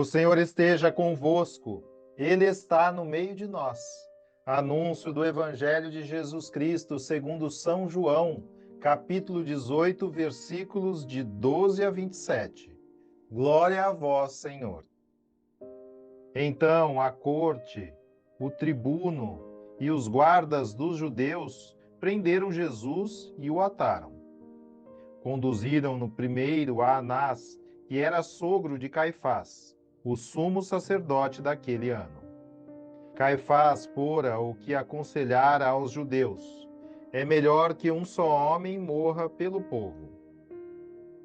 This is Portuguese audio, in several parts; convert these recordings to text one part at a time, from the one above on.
Senhor esteja convosco, Ele está no meio de nós. Anúncio do Evangelho de Jesus Cristo segundo São João, capítulo 18, versículos de 12 a 27. Glória a vós, Senhor. Então a corte, o tribuno e os guardas dos judeus prenderam Jesus e o ataram. Conduziram-no primeiro a Anás, que era sogro de Caifás, o sumo sacerdote daquele ano. Caifás fora o que aconselhara aos judeus: é melhor que um só homem morra pelo povo.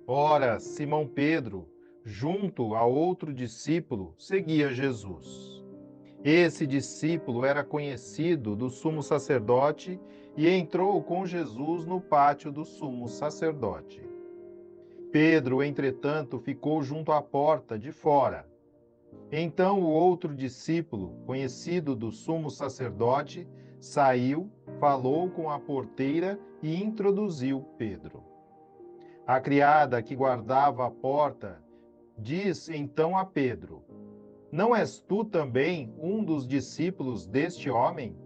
Ora, Simão Pedro, junto a outro discípulo, seguia Jesus. Esse discípulo era conhecido do sumo sacerdote e entrou com Jesus no pátio do sumo sacerdote. Pedro, entretanto, ficou junto à porta de fora. Então o outro discípulo, conhecido do sumo sacerdote, saiu, falou com a porteira e introduziu Pedro. A criada que guardava a porta disse então a Pedro: não és tu também um dos discípulos deste homem?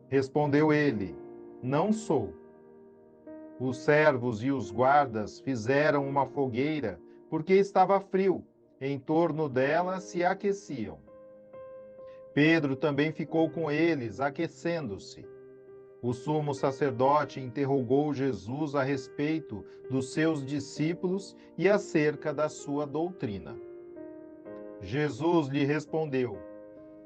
Respondeu ele: não sou. Os servos e os guardas fizeram uma fogueira, porque estava frio, em torno dela se aqueciam. Pedro também ficou com eles, aquecendo-se. O sumo sacerdote interrogou Jesus a respeito dos seus discípulos e acerca da sua doutrina. Jesus lhe respondeu: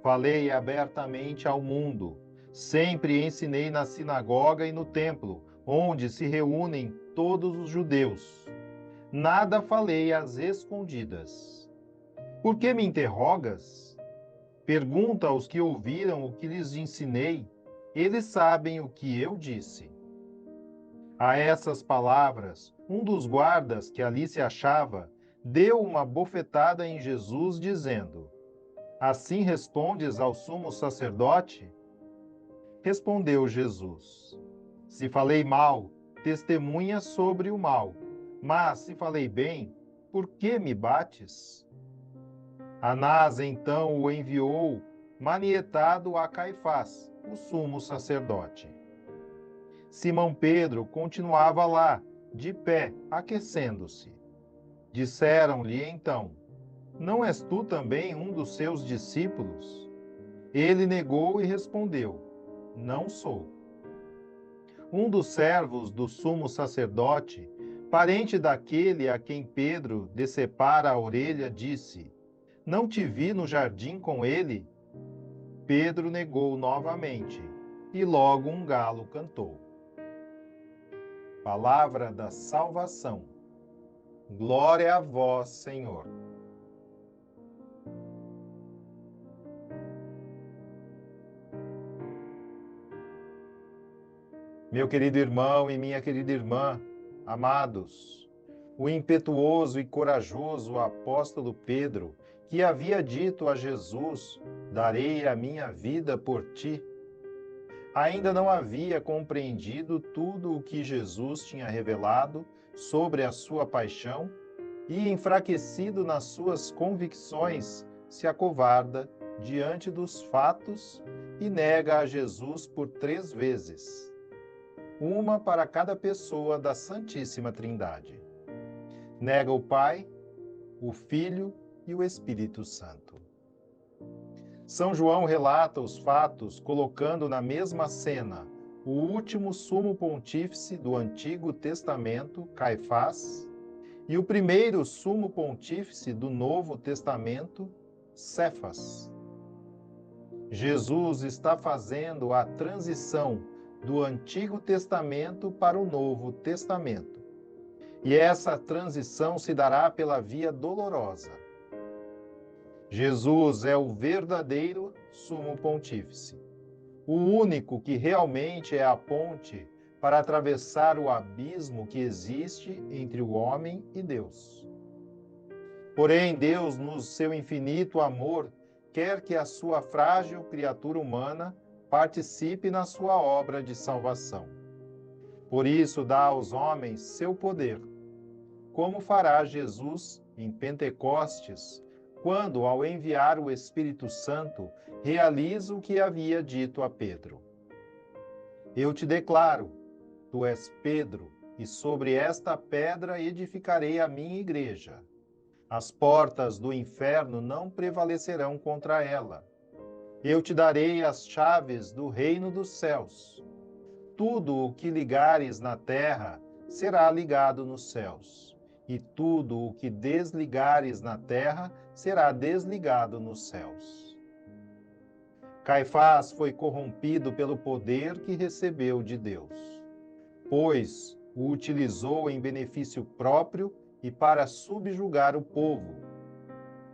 falei abertamente ao mundo. Sempre ensinei na sinagoga e no templo, onde se reúnem todos os judeus. Nada falei às escondidas. Por que me interrogas? Pergunta aos que ouviram o que lhes ensinei. Eles sabem o que eu disse. A essas palavras, um dos guardas que ali se achava deu uma bofetada em Jesus, dizendo: assim respondes ao sumo sacerdote? Respondeu Jesus: se falei mal, testemunha sobre o mal. Mas se falei bem, por que me bates? Anás então o enviou manietado a Caifás, o sumo sacerdote. Simão Pedro continuava lá, de pé, aquecendo-se. Disseram-lhe então: não és tu também um dos seus discípulos? Ele negou e respondeu: não sou. Um dos servos do sumo sacerdote, parente daquele a quem Pedro decepara a orelha, disse: não te vi no jardim com ele? Pedro negou novamente, e logo um galo cantou. Palavra da salvação. Glória a vós, Senhor. Meu querido irmão e minha querida irmã, amados, o impetuoso e corajoso apóstolo Pedro, que havia dito a Jesus: darei a minha vida por ti, ainda não havia compreendido tudo o que Jesus tinha revelado sobre a sua paixão e, enfraquecido nas suas convicções, se acovarda diante dos fatos e nega a Jesus por 3 vezes. Uma para cada pessoa da Santíssima Trindade. Nega o Pai, o Filho e o Espírito Santo. São João relata os fatos colocando na mesma cena o último sumo pontífice do Antigo Testamento, Caifás, e o primeiro sumo pontífice do Novo Testamento, Cefas. Jesus está fazendo a transição do Antigo Testamento para o Novo Testamento. E essa transição se dará pela via dolorosa. Jesus é o verdadeiro sumo pontífice, o único que realmente é a ponte para atravessar o abismo que existe entre o homem e Deus. Porém, Deus, no seu infinito amor, quer que a sua frágil criatura humana participe na sua obra de salvação. Por isso dá aos homens seu poder, como fará Jesus em Pentecostes, quando, ao enviar o Espírito Santo, realiza o que havia dito a Pedro. Eu te declaro, tu és Pedro, e sobre esta pedra edificarei a minha igreja. As portas do inferno não prevalecerão contra ela. Eu te darei as chaves do reino dos céus. Tudo o que ligares na terra será ligado nos céus, e tudo o que desligares na terra será desligado nos céus. Caifás foi corrompido pelo poder que recebeu de Deus, pois o utilizou em benefício próprio e para subjugar o povo.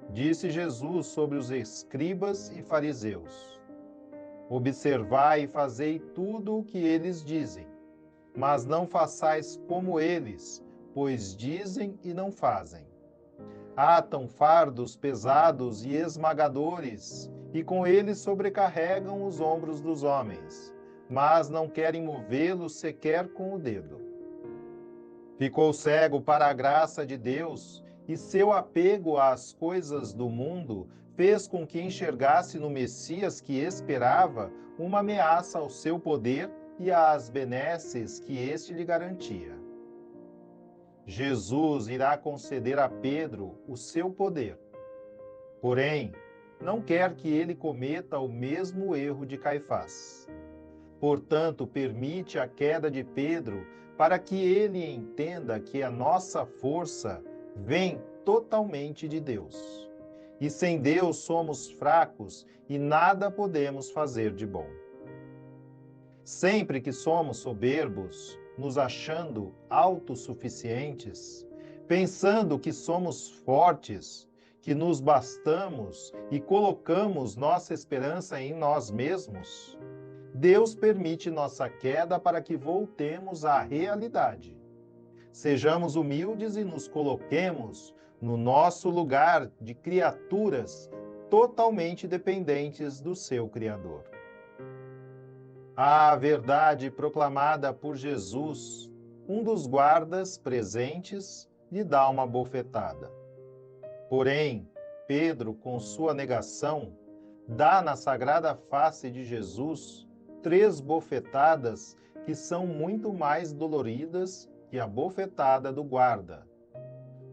Disse Jesus sobre os escribas e fariseus: observai e fazei tudo o que eles dizem, mas não façais como eles, pois dizem e não fazem. Atam fardos pesados e esmagadores, e com eles sobrecarregam os ombros dos homens, mas não querem movê-los sequer com o dedo. Ficou cego para a graça de Deus, e seu apego às coisas do mundo fez com que enxergasse no Messias que esperava uma ameaça ao seu poder e às benesses que este lhe garantia. Jesus irá conceder a Pedro o seu poder. Porém, não quer que ele cometa o mesmo erro de Caifás. Portanto, permite a queda de Pedro para que ele entenda que a nossa força vem totalmente de Deus. E sem Deus somos fracos e nada podemos fazer de bom. Sempre que somos soberbos, nos achando autossuficientes, pensando que somos fortes, que nos bastamos e colocamos nossa esperança em nós mesmos, Deus permite nossa queda para que voltemos à realidade. Sejamos humildes e nos coloquemos no nosso lugar de criaturas totalmente dependentes do seu Criador. A verdade proclamada por Jesus, um dos guardas presentes lhe dá uma bofetada. Porém, Pedro, com sua negação, dá na sagrada face de Jesus 3 bofetadas que são muito mais doloridas que a bofetada do guarda.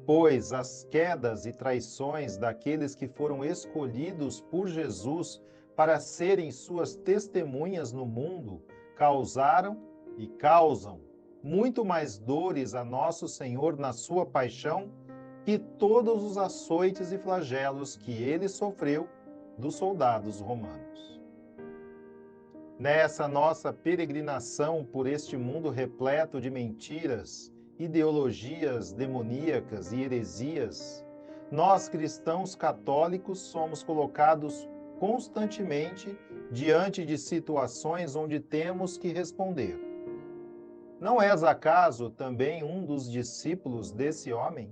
Pois as quedas e traições daqueles que foram escolhidos por Jesus para serem suas testemunhas no mundo causaram e causam muito mais dores a nosso Senhor na sua paixão que todos os açoites e flagelos que ele sofreu dos soldados romanos. Nessa nossa peregrinação por este mundo repleto de mentiras, ideologias demoníacas e heresias, nós cristãos católicos somos colocados constantemente diante de situações onde temos que responder. Não és acaso também um dos discípulos desse homem?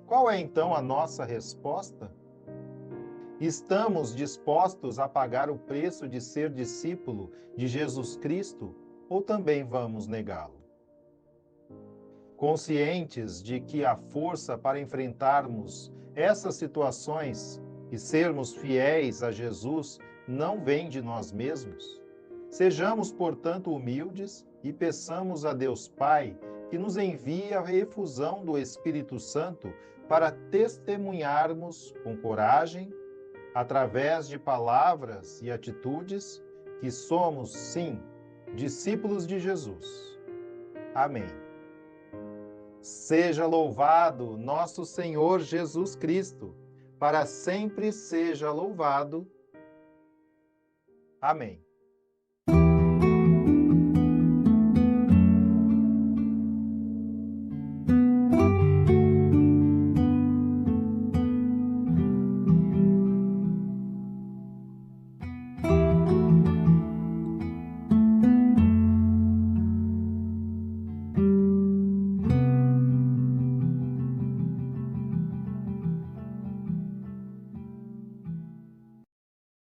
Qual é então a nossa resposta? Estamos dispostos a pagar o preço de ser discípulo de Jesus Cristo ou também vamos negá-lo? Conscientes de que a força para enfrentarmos essas situações e sermos fiéis a Jesus não vem de nós mesmos, sejamos, portanto, humildes e peçamos a Deus Pai que nos envie a efusão do Espírito Santo para testemunharmos com coragem, através de palavras e atitudes, que somos, sim, discípulos de Jesus. Amém. Seja louvado nosso Senhor Jesus Cristo, para sempre seja louvado. Amém.